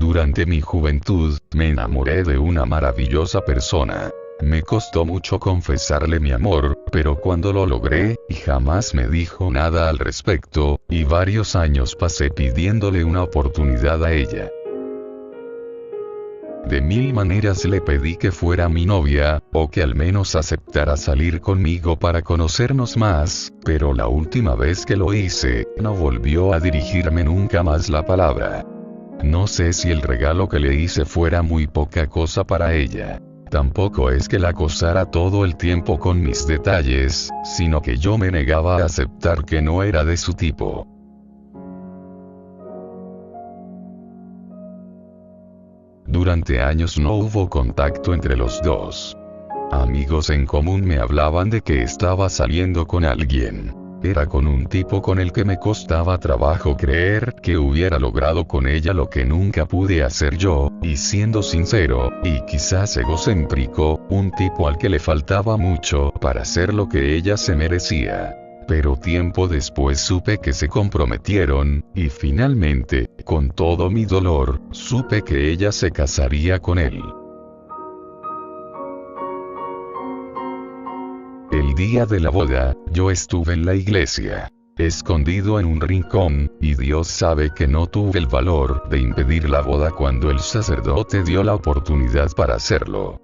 Durante mi juventud, me enamoré de una maravillosa persona. Me costó mucho confesarle mi amor, pero cuando lo logré, jamás me dijo nada al respecto, y varios años pasé pidiéndole una oportunidad a ella. De mil maneras le pedí que fuera mi novia, o que al menos aceptara salir conmigo para conocernos más, pero la última vez que lo hice, no volvió a dirigirme nunca más la palabra. No sé si el regalo que le hice fuera muy poca cosa para ella. Tampoco es que la acosara todo el tiempo con mis detalles, sino que yo me negaba a aceptar que no era de su tipo. Durante años no hubo contacto entre los dos. Amigos en común me hablaban de que estaba saliendo con alguien. Era con un tipo con el que me costaba trabajo creer que hubiera logrado con ella lo que nunca pude hacer yo, y siendo sincero, y quizás egocéntrico, un tipo al que le faltaba mucho para ser lo que ella se merecía. Pero tiempo después supe que se comprometieron, y finalmente, con todo mi dolor, supe que ella se casaría con él. El día de la boda, yo estuve en la iglesia, escondido en un rincón, y Dios sabe que no tuve el valor de impedir la boda cuando el sacerdote dio la oportunidad para hacerlo.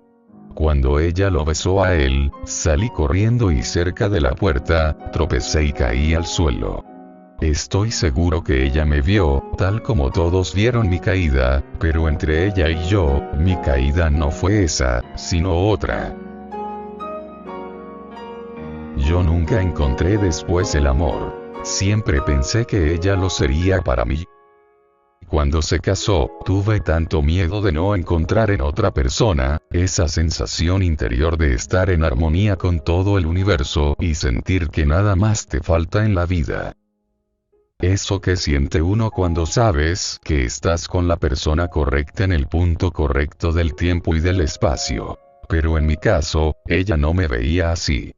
Cuando ella lo besó a él, salí corriendo y cerca de la puerta, tropecé y caí al suelo. Estoy seguro que ella me vio, tal como todos vieron mi caída, pero entre ella y yo, mi caída no fue esa, sino otra. Yo nunca encontré después el amor. Siempre pensé que ella lo sería para mí. Cuando se casó, tuve tanto miedo de no encontrar en otra persona, esa sensación interior de estar en armonía con todo el universo y sentir que nada más te falta en la vida. Eso que siente uno cuando sabes que estás con la persona correcta en el punto correcto del tiempo y del espacio. Pero en mi caso, ella no me veía así.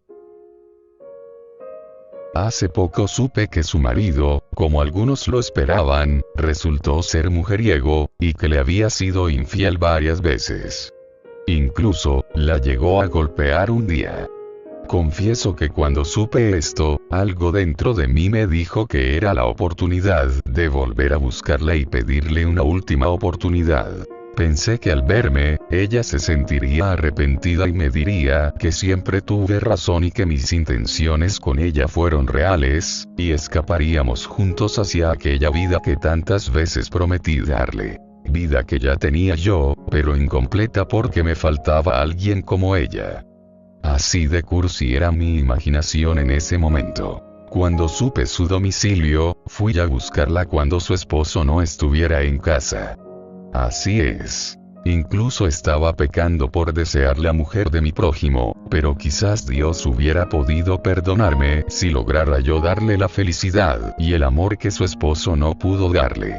Hace poco supe que su marido, como algunos lo esperaban, resultó ser mujeriego, y que le había sido infiel varias veces. Incluso, la llegó a golpear un día. Confieso que cuando supe esto, algo dentro de mí me dijo que era la oportunidad de volver a buscarla y pedirle una última oportunidad. Pensé que al verme, ella se sentiría arrepentida y me diría que siempre tuve razón y que mis intenciones con ella fueron reales, y escaparíamos juntos hacia aquella vida que tantas veces prometí darle. Vida que ya tenía yo, pero incompleta porque me faltaba alguien como ella. Así de cursi era mi imaginación en ese momento. Cuando supe su domicilio, fui a buscarla cuando su esposo no estuviera en casa. Así es. Incluso estaba pecando por desear la mujer de mi prójimo, pero quizás Dios hubiera podido perdonarme si lograra yo darle la felicidad y el amor que su esposo no pudo darle.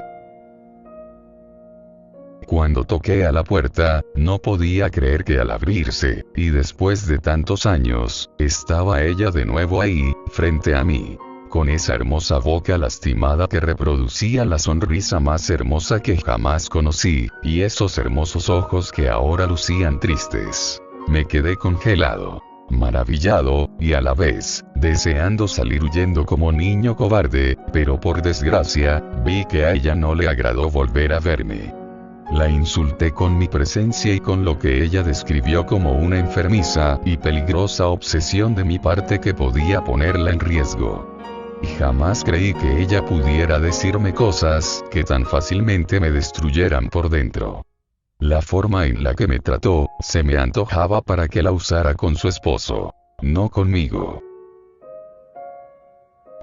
Cuando toqué a la puerta, no podía creer que al abrirse, y después de tantos años, estaba ella de nuevo ahí, frente a mí. Con esa hermosa boca lastimada que reproducía la sonrisa más hermosa que jamás conocí, y esos hermosos ojos que ahora lucían tristes. Me quedé congelado, maravillado, y a la vez, deseando salir huyendo como niño cobarde, pero por desgracia, vi que a ella no le agradó volver a verme. La insulté con mi presencia y con lo que ella describió como una enfermiza y peligrosa obsesión de mi parte que podía ponerla en riesgo. Y jamás creí que ella pudiera decirme cosas que tan fácilmente me destruyeran por dentro. La forma en la que me trató, se me antojaba para que la usara con su esposo, no conmigo.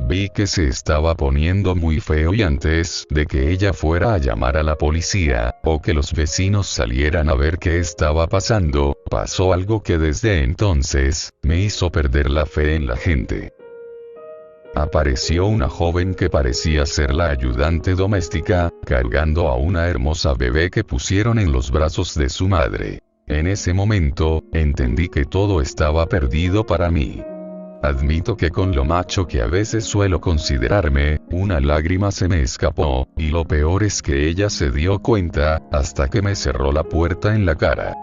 Vi que se estaba poniendo muy feo y antes de que ella fuera a llamar a la policía, o que los vecinos salieran a ver qué estaba pasando, pasó algo que desde entonces, me hizo perder la fe en la gente. Apareció una joven que parecía ser la ayudante doméstica, cargando a una hermosa bebé que pusieron en los brazos de su madre. En ese momento, entendí que todo estaba perdido para mí. Admito que con lo macho que a veces suelo considerarme, una lágrima se me escapó, y lo peor es que ella se dio cuenta, hasta que me cerró la puerta en la cara.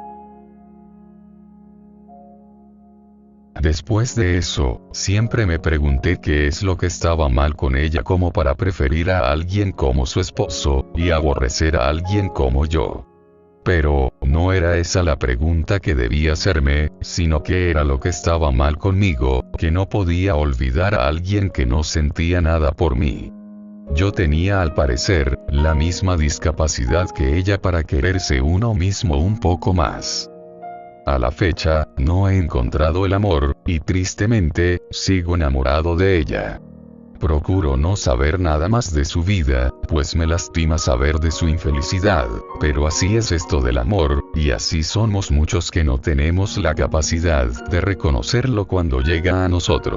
Después de eso, siempre me pregunté qué es lo que estaba mal con ella como para preferir a alguien como su esposo, y aborrecer a alguien como yo. Pero, no era esa la pregunta que debía hacerme, sino que era lo que estaba mal conmigo, que no podía olvidar a alguien que no sentía nada por mí. Yo tenía al parecer, la misma discapacidad que ella para quererse uno mismo un poco más. A la fecha, no he encontrado el amor, y tristemente, sigo enamorado de ella. Procuro no saber nada más de su vida, pues me lastima saber de su infelicidad, pero así es esto del amor, y así somos muchos que no tenemos la capacidad de reconocerlo cuando llega a nosotros.